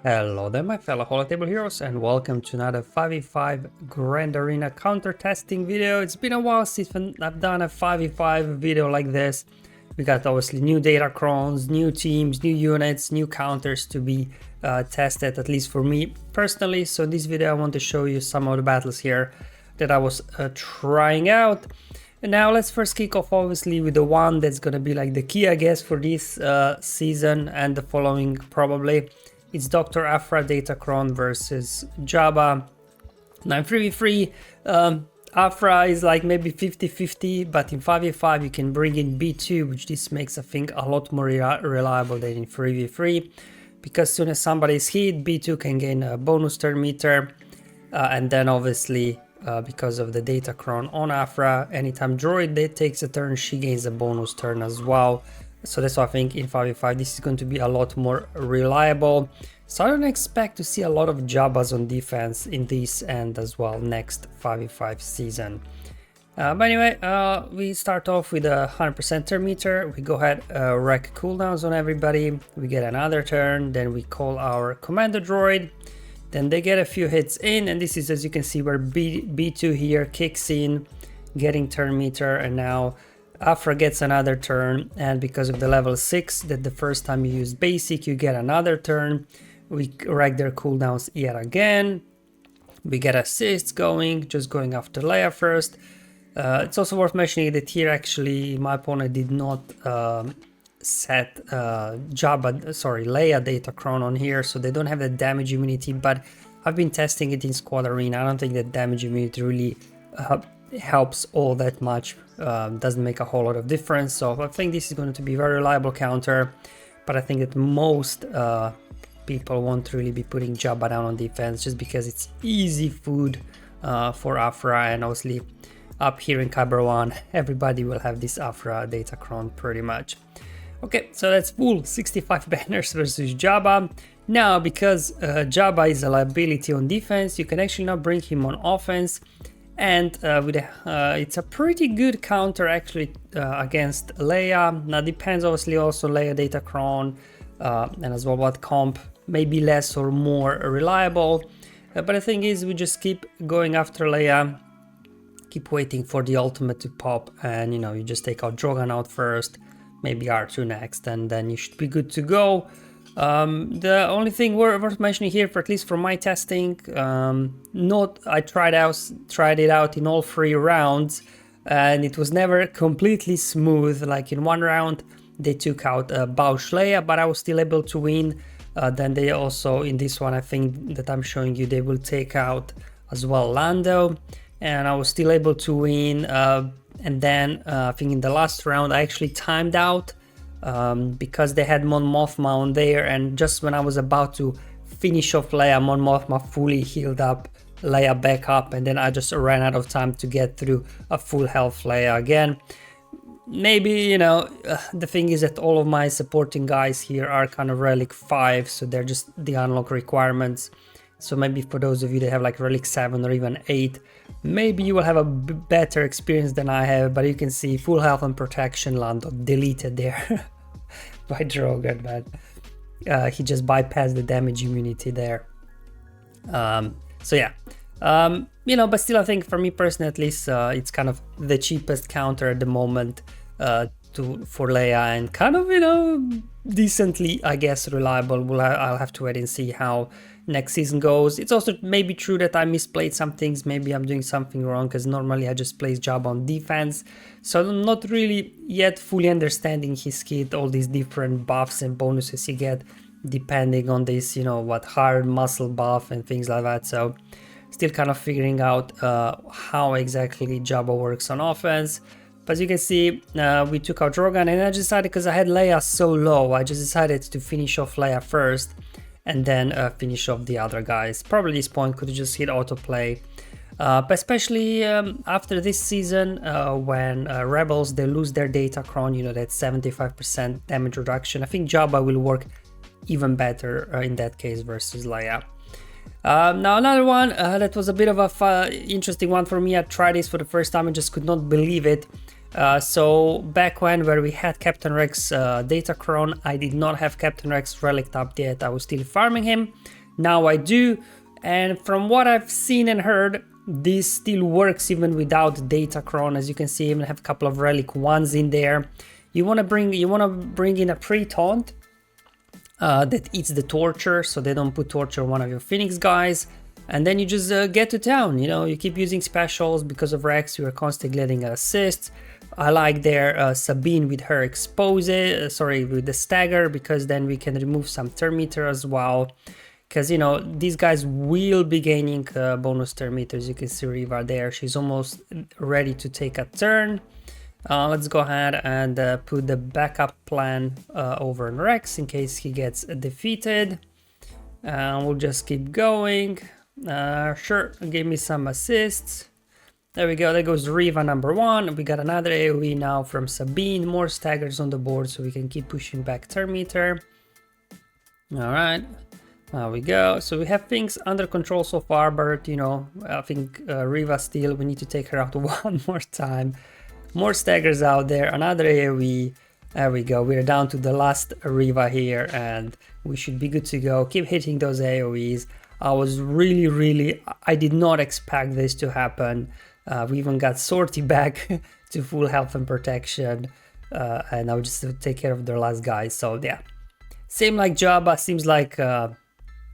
Hello there my fellow Holotable heroes and welcome to another 5v5 Grand Arena counter testing video. It's been a while since I've done a 5v5 video like this. We got obviously new datacrons, new teams, new units, new counters to be tested, at least for me personally. So in this video I want to show you some of the battles here that I was trying out. And now let's first kick off obviously with the one that's gonna be like the key I guess for this season and the following probably. It's Dr. Aphra Datacron versus Jabba. Now in 3v3, Aphra is like maybe 50-50, but in 5v5 you can bring in B2, which this makes I think a lot more reliable than in 3v3. Because as soon as somebody is hit, B2 can gain a bonus turn meter. And then obviously, because of the Datacron on Aphra, anytime Droid takes a turn, she gains a bonus turn as well. So that's why I think in 5v5 this is going to be a lot more reliable. So I don't expect to see a lot of Jabbas on defense in this and as well next 5v5 season. But anyway, we start off with a 100% turn meter. We go ahead, wreck cooldowns on everybody. We get another turn, then we call our commander droid. Then they get a few hits in, and this is, as you can see, where B2 here kicks in, getting turn meter, and now Aphra gets another turn, and because of the level 6 that the first time you use basic you get another turn, we wreck their cooldowns yet again. We get assists going, just going after Leia first. It's also worth mentioning that here actually my opponent did not set Leia Datacron on here, so they don't have the damage immunity, but I've been testing it in Squad Arena. I don't think that damage immunity really helps all that much. Doesn't make a whole lot of difference, so I think this is going to be a very reliable counter, but I think that most people won't really be putting Jabba down on defense just because it's easy food for Aphra, and obviously up here in Kyber 1 everybody will have this Aphra Datacron pretty much. Okay, so that's full 65 banners versus Jabba. Now because Jabba is a liability on defense, you can actually now bring him on offense. And it's a pretty good counter actually against Leia. Now depends obviously also Leia Datacron and as well what comp may be less or more reliable. But the thing is we just keep going after Leia, keep waiting for the ultimate to pop, and you know, you just take out Drogon out first, maybe R2 next, and then you should be good to go. The only thing worth mentioning here, for at least for my testing, I tried it out in all 3 rounds, and it was never completely smooth. Like in one round they took out Bausch Leia, but I was still able to win. Then they also, in this one I think that I'm showing you, they will take out as well Lando, and I was still able to win. And then I think in the last round I actually timed out because they had Mon Mothma on there, and just when I was about to finish off Leia, Mon Mothma fully healed up Leia back up, and then I just ran out of time to get through a full health Leia again. Maybe, you know, the thing is that all of my supporting guys here are kind of relic 5, so they're just the unlock requirements. So maybe for those of you that have like relic 7 or even 8, maybe you will have a better experience than I have. But you can see full health and protection Lando deleted there by Drogon, man. He just bypassed the damage immunity there. So yeah, you know, but still I think for me personally at least, it's kind of the cheapest counter at the moment for Leia, and kind of, you know, decently I guess reliable. I'll have to wait and see how next season goes. It's also maybe true that I misplayed some things, maybe I'm doing something wrong, because normally I just place Jabba on defense, so I'm not really yet fully understanding his kit, all these different buffs and bonuses you get depending on this, you know, what hard muscle buff and things like that. So still kind of figuring out how exactly Jabba works on offense. But as you can see, we took out Drogon, and I just decided, because I had Leia so low, I just decided to finish off Leia first and then finish off the other guys. Probably this point could have just hit autoplay, but especially after this season, when Rebels, they lose their Datacron, you know, that 75% damage reduction, I think Jabba will work even better in that case versus Leia. Now another one that was a bit of a interesting one for me. I tried this for the first time and just could not believe it. So back when where we had Captain Rex Datacron, I did not have Captain Rex relic up yet. I was still farming him. Now I do, and from what I've seen and heard, this still works even without Datacron. As you can see, I even have a couple of relic ones in there. You wanna bring in a pre-taunt that eats the torture, so they don't put torture on one of your Phoenix guys. And then you just get to town, you know, you keep using specials. Because of Rex, you are constantly getting assists. I like their Sabine with her with the stagger, because then we can remove some turn meter as well. Because, you know, these guys will be gaining bonus turn meters. You can see Reva there, she's almost ready to take a turn. Let's go ahead and put the backup plan over on Rex in case he gets defeated. We'll just keep going. Sure, give me some assists. There we go, there goes Reva number 1. We got another AoE now from Sabine, more staggers on the board so we can keep pushing back turn meter. Alright, there we go. So we have things under control so far, but you know, I think Reva still, we need to take her out one more time. More staggers out there, another AoE. There we go, we're down to the last Reva here and we should be good to go. Keep hitting those AoEs. I was really, I did not expect this to happen. We even got Zorii back to full health and protection, and I would just take care of their last guys. So yeah, same like Jabba, seems like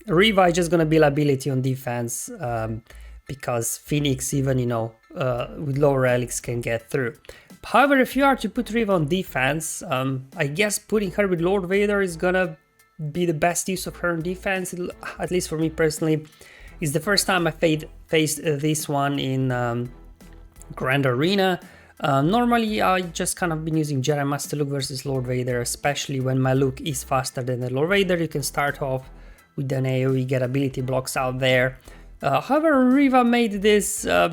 Reva is just gonna be liability on defense, because Phoenix, even, you know, with low relics can get through. However, if you are to put Reva on defense, I guess putting her with Lord Vader is gonna be the best use of her in defense, at least for me personally. It's the first time I faced this one in Grand Arena. Normally I just kind of been using Jedi Master Luke versus Lord Vader, especially when my Luke is faster than the Lord Vader. You can start off with an AoE, get ability blocks out there. However, Reva made this a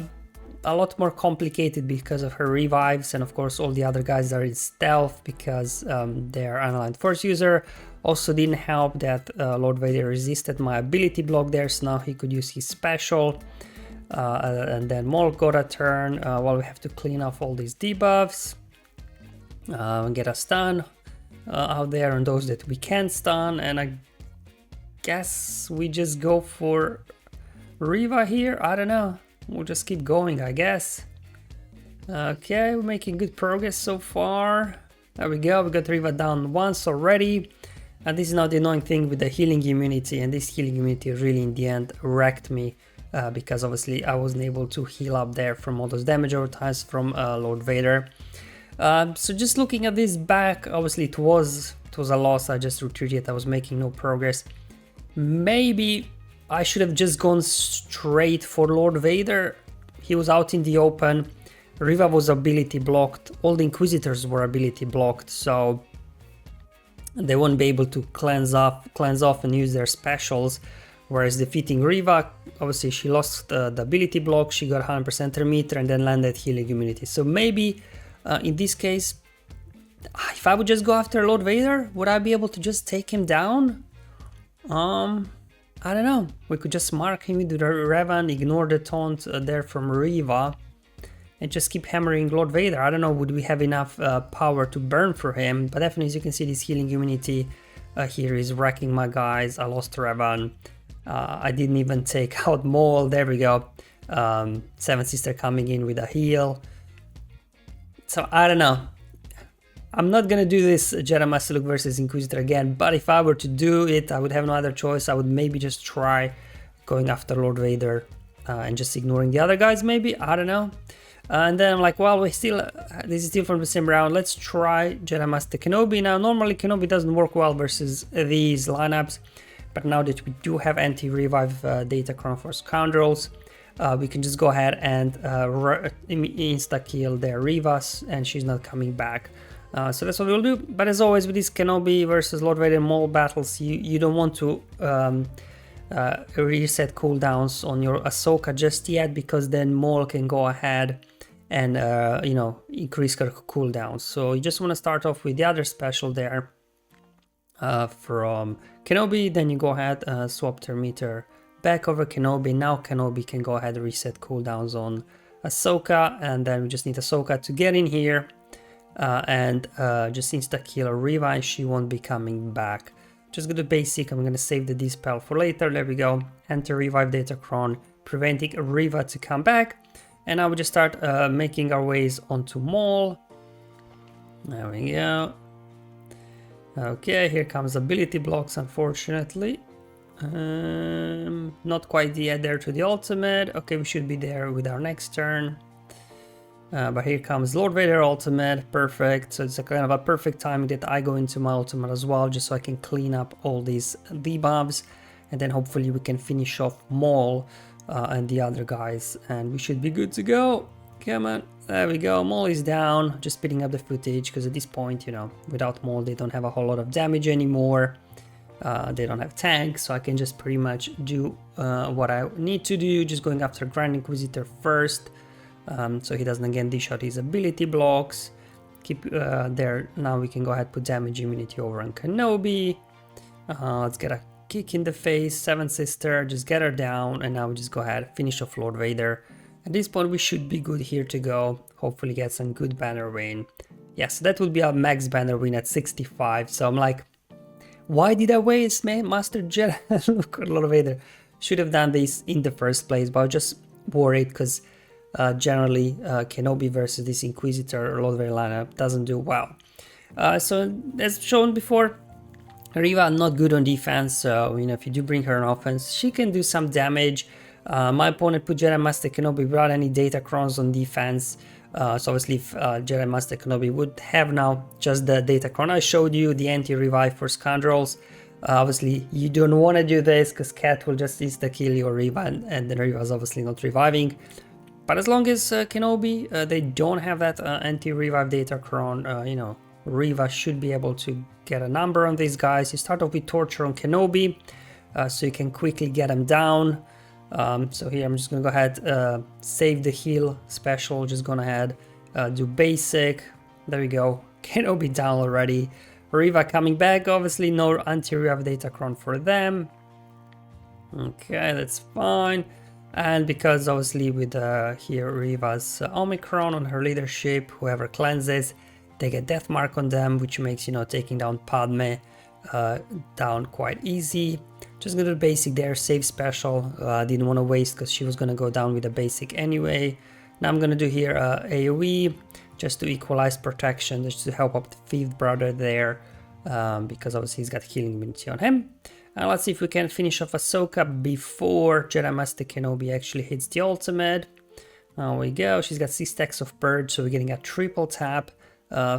lot more complicated because of her revives, and of course all the other guys are in stealth because they are unaligned force user. Also didn't help that Lord Vader resisted my ability block there, so now he could use his special. And then Maul got a turn while we have to clean off all these debuffs. Get a stun out there on those that we can stun, and I guess we just go for Reva here. I don't know, we'll just keep going, I guess. Okay, we're making good progress so far. There we go, we got Reva down once already. And this is now the annoying thing with the healing immunity, and this healing immunity really in the end wrecked me because obviously I wasn't able to heal up there from all those damage over times from Lord Vader. So just looking at this back, obviously it was a loss. I just retreated, I was making no progress. Maybe I should have just gone straight for Lord Vader. He was out in the open, Reva was ability blocked, all the Inquisitors were ability blocked, so they won't be able to cleanse off and use their specials. Whereas defeating Reva, obviously she lost the ability block, she got 100% her meter and then landed healing immunity. So maybe in this case, if I would just go after Lord Vader, would I be able to just take him down? I don't know. We could just mark him with the Reva and ignore the taunt there from Reva and just keep hammering Lord Vader. I don't know, would we have enough power to burn for him? But definitely, as you can see, this healing immunity here is wrecking my guys. I lost Revan. I didn't even take out Maul. There we go. Seven Sister coming in with a heal. So I don't know. I'm not gonna do this Jedi Master Luke versus Inquisitor again, but if I were to do it, I would have no other choice. I would maybe just try going after Lord Vader and just ignoring the other guys, maybe. I don't know. And then I'm like, well, this is still from the same round. Let's try Jedi Master Kenobi. Now, normally Kenobi doesn't work well versus these lineups, but now that we do have anti-revive Datacron for Scoundrels, we can just go ahead and insta-kill their Revas, and she's not coming back. So that's what we'll do. But as always, with these Kenobi versus Lord Vader Maul battles, you don't want to reset cooldowns on your Ahsoka just yet, because then Maul can go ahead and you know, increase her cooldown. So you just want to start off with the other special there from Kenobi, then you go ahead swap their meter back over Kenobi. Now Kenobi can go ahead and reset cooldowns on Ahsoka, and then we just need Ahsoka to get in here and just insta-kill Reva, and she won't be coming back. Just go to basic. I'm gonna save the dispel for later. There we go. Enter revive Datacron, preventing Reva to come back. And now we just start making our ways onto Maul. There we go. Okay, here comes ability blocks, unfortunately. Not quite yet there to the ultimate. Okay, we should be there with our next turn. But here comes Lord Vader ultimate, perfect. So it's a kind of a perfect timing that I go into my ultimate as well, just so I can clean up all these debuffs. And then hopefully we can finish off Maul and the other guys, and we should be good to go. Come on, there we go. Maul is down, just speeding up the footage, because at this point, you know, without Maul they don't have a whole lot of damage anymore. They don't have tanks, so I can just pretty much do what I need to do, just going after Grand Inquisitor first. So he doesn't again dish out his ability blocks. Keep there. Now we can go ahead, put damage immunity over on Kenobi. Let's get a kick in the face. Seven Sister, just get her down, and now we just go ahead, finish off Lord Vader. At this point we should be good here to go. Hopefully get some good banner win. Yes, that would be a max banner win at 65. So I'm like, why did I waste, man? Master Jedi look at Lord Vader. Should have done this in the first place, but I was just worried because generally Kenobi versus this Inquisitor or Lord Vader lineup doesn't do well. So as shown before, Reva not good on defense, so you know, if you do bring her on offense, she can do some damage. My opponent put Jedi Master Kenobi without any Datacrons on defense. So obviously if Jedi Master Kenobi would have now just the Datacron I showed you, the anti-revive for Scoundrels. Obviously you don't want to do this because Cat will just insta-kill your Reva, and then Reva is obviously not reviving. But as long as Kenobi, they don't have that anti-revive Datacron, you know, Reva should be able to get a number on these guys. You start off with Torture on Kenobi, so you can quickly get them down. So here I'm just gonna go ahead, save the heal special, just gonna ahead, do basic. There we go, Kenobi down already. Reva coming back, obviously no anti-revive Datacron for them. Okay, that's fine. And because obviously with here Reva's Omicron on her leadership, whoever cleanses, they get death mark on them, which makes, you know, taking down Padme down quite easy. Just gonna do basic there, save special. Didn't want to waste because she was gonna go down with a basic anyway. Now I'm gonna do here AoE just to equalize protection, just to help up the fifth brother there, because obviously he's got healing immunity on him. And let's see if we can finish off Ahsoka before Jedi Master Kenobi actually hits the ultimate. There we go. She's got 6 stacks of Purge, so we're getting a triple tap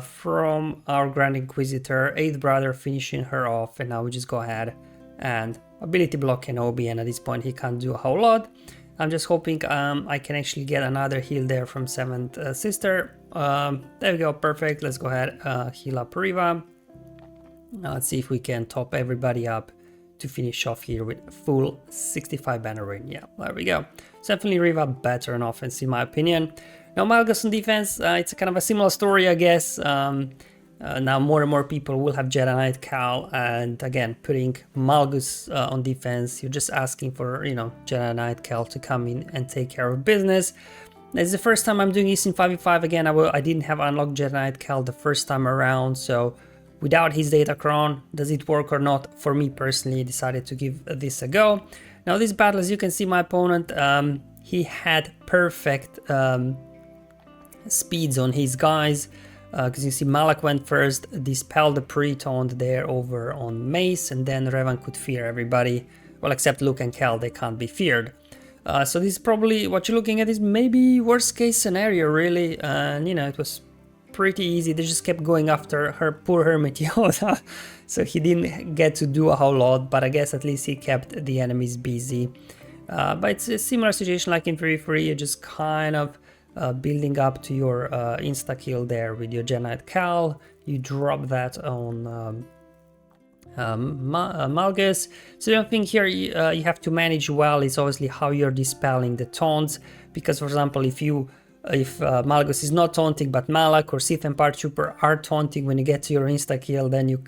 from our Grand Inquisitor, 8th brother finishing her off, and now we just go ahead and ability block Kenobi, and at this point he can't do a whole lot. I'm just hoping I can actually get another heal there from 7th Sister. There we go, perfect. Let's go ahead, heal up Reva. Now let's see if we can top everybody up to finish off here with full 65 banner win. Yeah, there we go. So definitely Reva better on offense in my opinion. Now Malgus on defense, it's kind of a similar story, I guess. Now more and more people will have Jedi Cal, and again, putting Malgus on defense, you're just asking for, you know, Jedi Cal to come in and take care of business. It's the first time I'm doing this in 5v5. Again, I didn't have unlocked Jedi Cal the first time around, so without his Datacron, does it work or not? For me personally, I decided to give this a go. Now this battle, as you can see, my opponent, he had perfect speeds on his guys, because you see Malak went first, dispelled the pre-taunt there over on Mace, and then Revan could fear everybody. Well, except Luke and Cal, they can't be feared. So this is probably what you're looking at, is maybe worst case scenario really, and you know, it was pretty easy. They just kept going after her poor Hermit Yoda, so he didn't get to do a whole lot, but I guess at least he kept the enemies busy. But it's a similar situation like in 3-3, you're just kind of building up to your insta-kill there with your Jedi Cal. You drop that on Malgus. So the only thing here you have to manage well is obviously how you're dispelling the taunts, because for example, if Malgus is not taunting but Malak or Sith and Paratrooper are taunting when you get to your insta-kill, then you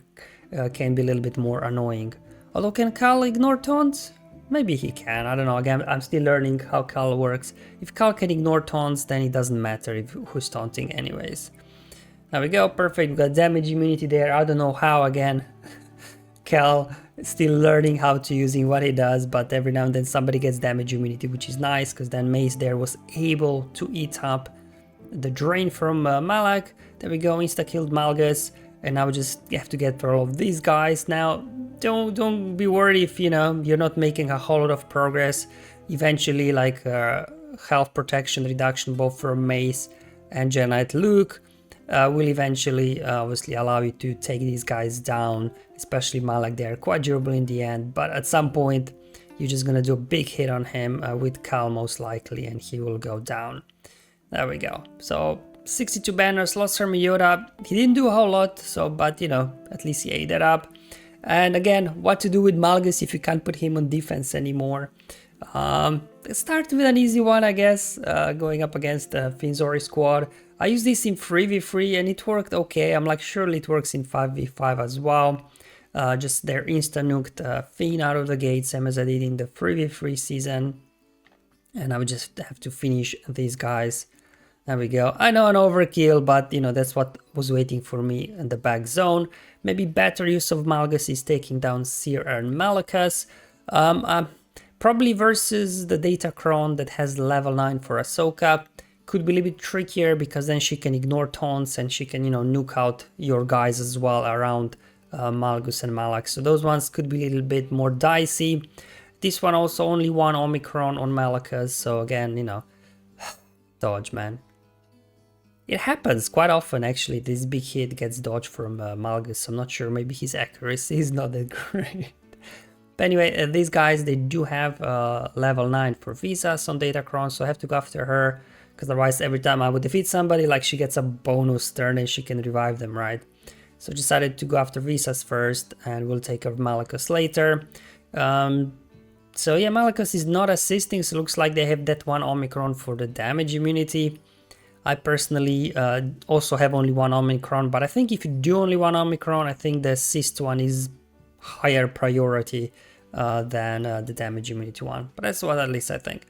can be a little bit more annoying. Although can Cal ignore taunts? Maybe he can, I don't know, again, I'm still learning how Cal works. If Cal can ignore taunts, then it doesn't matter if who's taunting anyways. There we go, perfect, we got damage immunity there, I don't know how, again. Cal still learning how to using what he does, but every now and then somebody gets damage immunity, which is nice, because then Mace there was able to eat up the drain from Malak. There we go, insta-killed Malgus, and now we just have to get through all of these guys. Now, don't be worried if, you know, you're not making a whole lot of progress. Eventually, like health protection reduction both from Mace and Jedi Knight Luke will eventually obviously allow you to take these guys down, especially Malak. They're quite durable in the end, but at some point you're just gonna do a big hit on him with Cal most likely, and he will go down. There we go. So 62 banners, lost from Yoda. He didn't do a whole lot, so, but you know, at least he ate it up. And again, what to do with Malgus if you can't put him on defense anymore? Start with an easy one, I guess, going up against the Zorii squad. I used this in 3v3 and it worked okay. I'm like, surely it works in 5v5 as well. Just their insta-nuked Finn out of the gate, same as I did in the 3v3 season. And I would just have to finish these guys. There we go. I know an overkill, but you know, that's what was waiting for me in the back zone. Maybe better use of Malgus is taking down Seer and Malicos. Probably versus the Datacron that has level 9 for Ahsoka. Could be a little bit trickier because then she can ignore taunts and she can, you know, nuke out your guys as well around Malgus and Malak. So those ones could be a little bit more dicey. This one also only one Omicron on Malicos. So again, you know, dodge, man. It happens quite often actually, this big hit gets dodged from Malgus. I'm not sure, maybe his accuracy is not that great. But anyway, these guys, they do have level 9 for Visas on Datacron, so I have to go after her, because otherwise every time I would defeat somebody, like she gets a bonus turn and she can revive them, right? So I decided to go after Visas first, and we'll take care of Malicos later. So yeah, Malicos is not assisting, so it looks like they have that one Omicron for the damage immunity. I personally also have only one Omicron, but I think if you do only one Omicron, I think the assist one is higher priority than the damage immunity one. But that's what at least I think.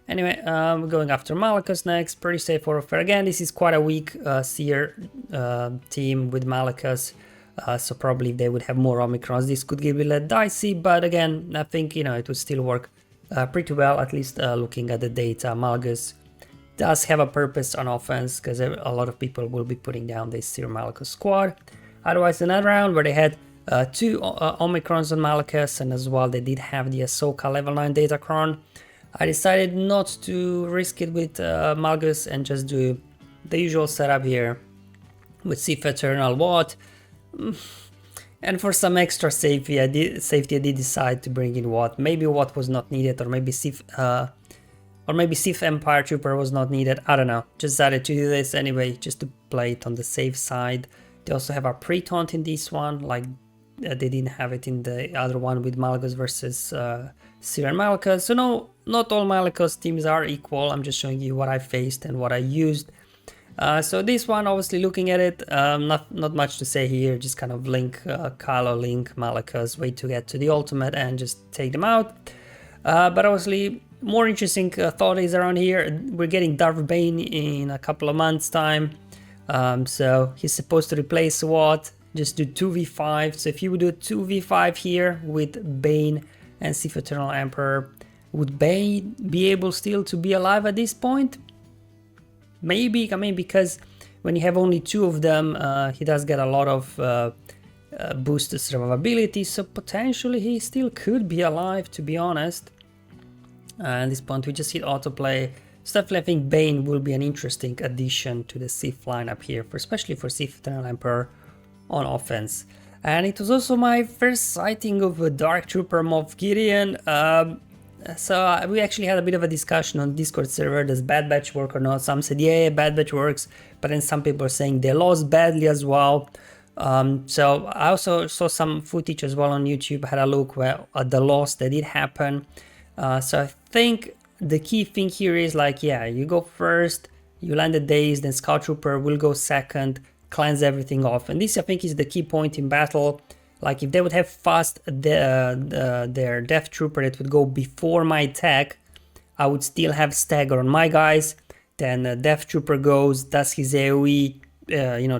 Anyway, we're going after Malicos next. Pretty safe warfare. Again, this is quite a weak Seer team with Malicos. So probably if they would have more Omicrons, this could get a little dicey. But again, I think, you know, it would still work pretty well, at least looking at the data. Malgus does have a purpose on offense, because a lot of people will be putting down this Seer Malicos squad. Otherwise, another round where they had 2 Omicrons on Malicos, and as well they did have the Ahsoka level 9 Datacron. I decided not to risk it with Malgus and just do the usual setup here with Sith Eternal Watt. And for some extra safety, I did decide to bring in Watt. Maybe Watt was not needed, or maybe Sith Empire Trooper was not needed. I don't know. Just decided to do this anyway, just to play it on the safe side. They also have a pre-taunt in this one, like they didn't have it in the other one with Malgus versus Seer and Malicos. So no, not all Malicos teams are equal. I'm just showing you what I faced and what I used. So this one, obviously looking at it, not much to say here. Just kind of link Kylo, link Malicos, wait to get to the ultimate and just take them out. But obviously, more interesting thought is around here. We're getting Darth Bane in a couple of months' time. So he's supposed to replace Watt, just do 2v5. So if you would do a 2v5 here with Bane and Sith Eternal Emperor, would Bane be able still to be alive at this point? Maybe, I mean, because when you have only 2 of them, he does get a lot of boosted survivability, so potentially he still could be alive, to be honest. At this point we just hit autoplay. So definitely I think Bane will be an interesting addition to the Sith lineup here, especially for Sith Eternal Emperor on offense. And it was also my first sighting of a Dark Trooper Moff Gideon. So we actually had a bit of a discussion on Discord server, does Bad Batch work or not? Some said yeah, Bad Batch works, but then some people are saying they lost badly as well. So I also saw some footage as well on YouTube, had a look at the loss that did happen. So I think the key thing here is like, yeah, you go first, you land the daze, then Scout Trooper will go second, cleanse everything off. And this I think is the key point in battle. Like if they would have fast their Death Trooper that would go before my attack, I would still have stagger on my guys. Then Death Trooper goes, does his AoE,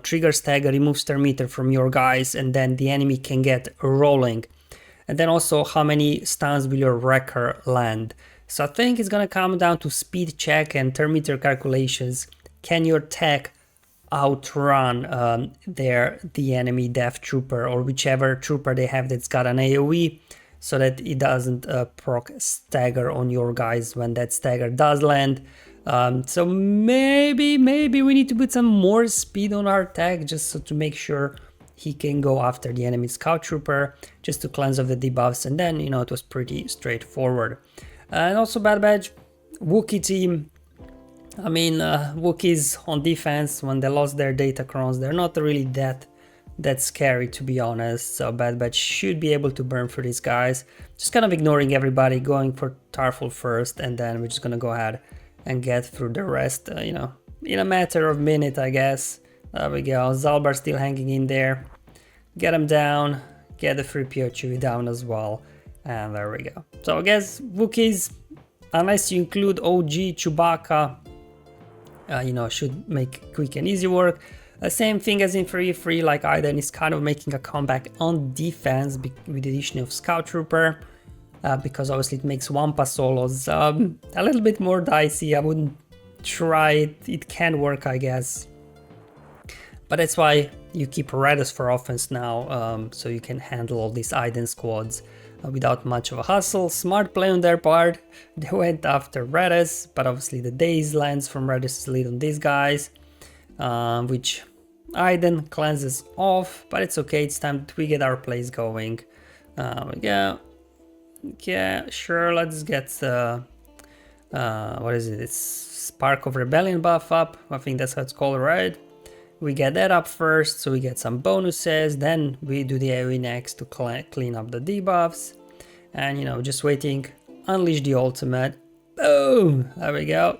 trigger stagger, removes thermometer from your guys, and then the enemy can get rolling. And then also how many stuns will your Wrecker land. So I think it's gonna come down to speed check and thermometer calculations. Can your tech outrun the enemy Death Trooper or whichever trooper they have that's got an AoE, so that it doesn't proc stagger on your guys when that stagger does land. So maybe we need to put some more speed on our tech just so to make sure he can go after the enemy Scout Trooper, just to cleanse off the debuffs, and then, it was pretty straightforward. And also Bad Batch, Wookiee team. I mean, Wookiees on defense, when they lost their Datacrons, they're not really that scary, to be honest. So Bad Batch should be able to burn through these guys. Just kind of ignoring everybody, going for Tarrful first, and then we're just gonna go ahead and get through the rest, in a matter of minute, I guess. There we go. Zalbar still hanging in there. Get him down. Get the 3PO Chewie down as well. And there we go. So I guess Wookiees, unless you include OG Chewbacca, should make quick and easy work. Same thing as in 3-3, like Iden is kind of making a comeback on defense with the addition of Scout Trooper, because obviously it makes Wampa solos a little bit more dicey. I wouldn't try it. It can work, I guess. But that's why you keep Raddus for offense now, so you can handle all these Iden squads without much of a hustle. Smart play on their part. They went after Raddus, but obviously the Daze lands from Raddus' lead on these guys, which Iden cleanses off, but it's okay. It's time that we get our plays going. Yeah, sure, let's get what is it? It's Spark of Rebellion buff up. I think that's how it's called, right? We get that up first, so we get some bonuses. Then we do the AoE next to clean up the debuffs. And, just waiting. Unleash the ultimate. Boom! There we go.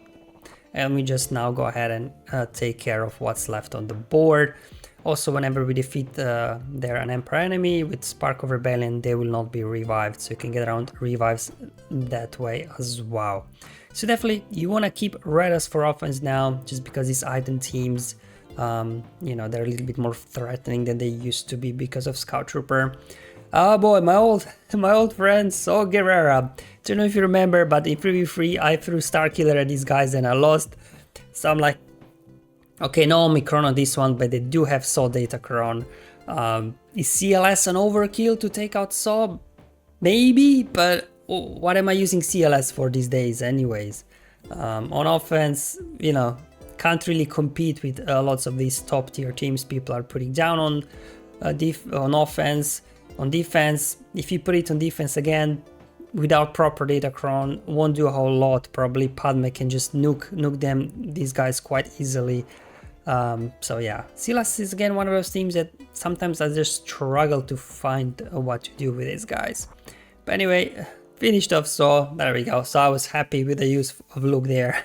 And we just now go ahead and take care of what's left on the board. Also, whenever we defeat an Emperor enemy with Spark of Rebellion, they will not be revived. So you can get around revives that way as well. So definitely, you want to keep Raddus for offense now, just because these Iden teams, they're a little bit more threatening than they used to be because of Scout Trooper. Oh boy, my old friend Saw Gerrera. Don't know if you remember, but in 3v3 I threw Starkiller at these guys and I lost. So I'm like, okay, no Omicron on this one, but they do have Saw Datacron. Is CLS an overkill to take out Saw? Maybe, but what am I using CLS for these days anyways? On offense, can't really compete with lots of these top tier teams. People are putting down on offense. On defense, if you put it on defense again without proper Datacron, won't do a whole lot. Probably Padme can just nuke these guys quite easily. So yeah, Silas is again one of those teams that sometimes I just struggle to find what to do with these guys. But anyway, finished off Saw. There we go. So I was happy with the use of Luke there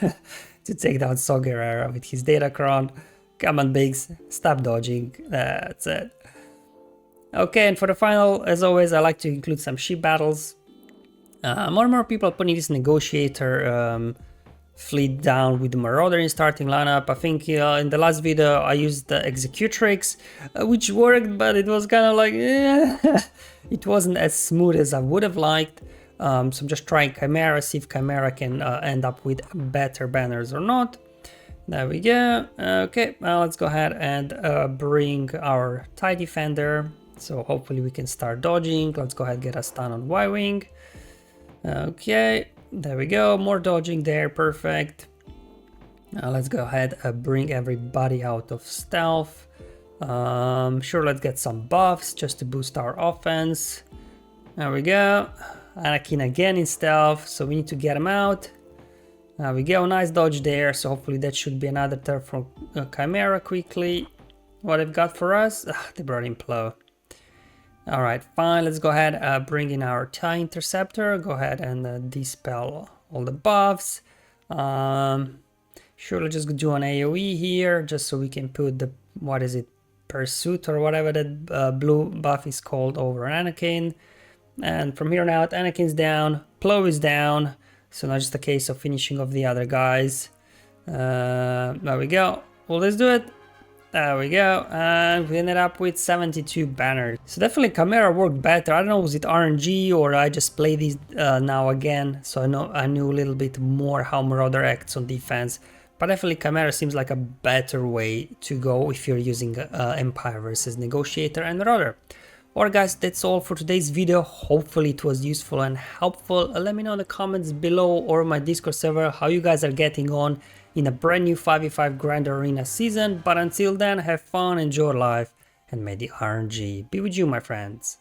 to take down Saw Gerrera with his Datacron. Come on, Biggs, stop dodging. That's it. Okay, and for the final, as always, I like to include some ship battles. More and more people are putting this Negotiator fleet down with the Marauder in starting lineup. I think in the last video I used the Executrix, which worked, but it was kind of like, it wasn't as smooth as I would have liked. So I'm just trying Chimaera, see if Chimaera can end up with better banners or not. There we go. Okay, now let's go ahead and bring our TIE Defender. So hopefully we can start dodging. Let's go ahead and get a stun on Y-Wing. Okay, there we go. More dodging there. Perfect. Now let's go ahead and bring everybody out of stealth. Sure, let's get some buffs just to boost our offense. There we go. Anakin again in stealth, so we need to get him out. There we go. Nice dodge there. So hopefully that should be another turn from Chimaera quickly. What they've got for us? They brought in Plo. Alright, fine, let's go ahead, bring in our TIE Interceptor, go ahead and dispel all the buffs. Sure, let's just do an AoE here, just so we can put the, Pursuit or whatever that blue buff is called over Anakin. And from here on out, Anakin's down, Plo is down, so now just a case of finishing off the other guys. There we go. Well, let's do it. There we go, and we ended up with 72 banners. So definitely Chimaera worked better. I don't know, was it RNG or I just play these now again, so I knew a little bit more how Marauder acts on defense. But definitely Chimaera seems like a better way to go if you're using Empire versus Negotiator and Marauder. Alright guys, that's all for today's video. Hopefully it was useful and helpful. Let me know in the comments below or my Discord server how you guys are getting on in a brand new 5v5 Grand Arena season. But until then, have fun, enjoy life, and may the RNG be with you, my friends.